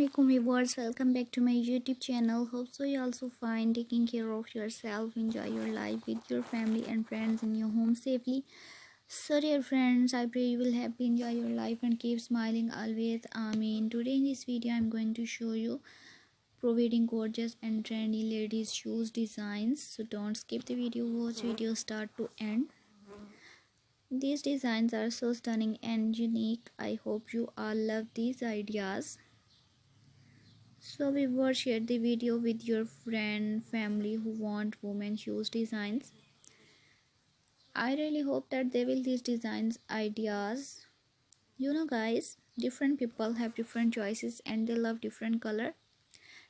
Assalamualaikum viewers, welcome back to my YouTube channel. Hope so you also fine, taking care of yourself, enjoy your life with your family and friends in your home safely. So dear friends, I pray you will happy enjoy your life and keep smiling always. Amen. Today in this video I'm going to show you providing gorgeous and trendy ladies shoes designs. So don't skip the video, watch video start to end. These designs are so stunning and unique. I hope you all love these ideas. So viewers, share the video with your friend, family who want women shoes designs. I really hope that they will these designs ideas. You know guys, different people have different choices and they love different color.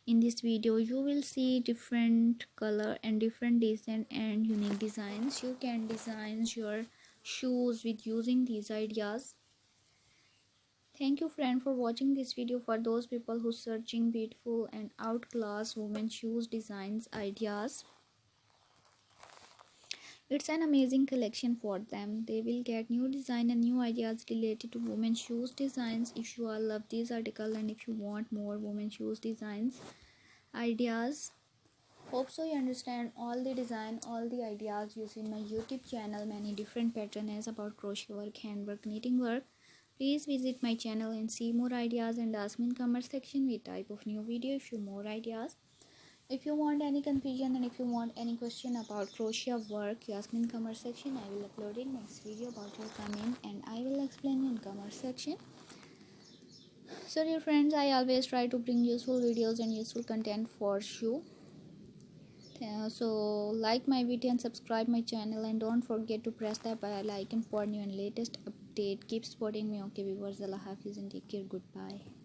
In this video you will see different color and different design and unique designs. You can design your shoes with using these ideas. Thank you friend for watching this video. For those people who searching beautiful and outclass women shoes designs ideas, it's an amazing collection for them. They will get new design and new ideas related to women shoes designs. If you all love this article and if you want more women shoes designs ideas, hope so you understand all the design, all the ideas used in my YouTube channel. Many different patterns about crochet work, handwork, knitting work. Please visit my channel and see more ideas and ask me in comment section which type of new video if you more ideas. If you want any confusion and if you want any question about crochet work, you ask me in comment section. I will upload it next video about your comment and I will explain you in comment section. So dear friends, I always try to bring useful videos and useful content for you. So like my video and subscribe my channel and don't forget to press the bell icon for new and latest update. Keep supporting me. Okay viewers, Allah Hafiz and take care. Goodbye.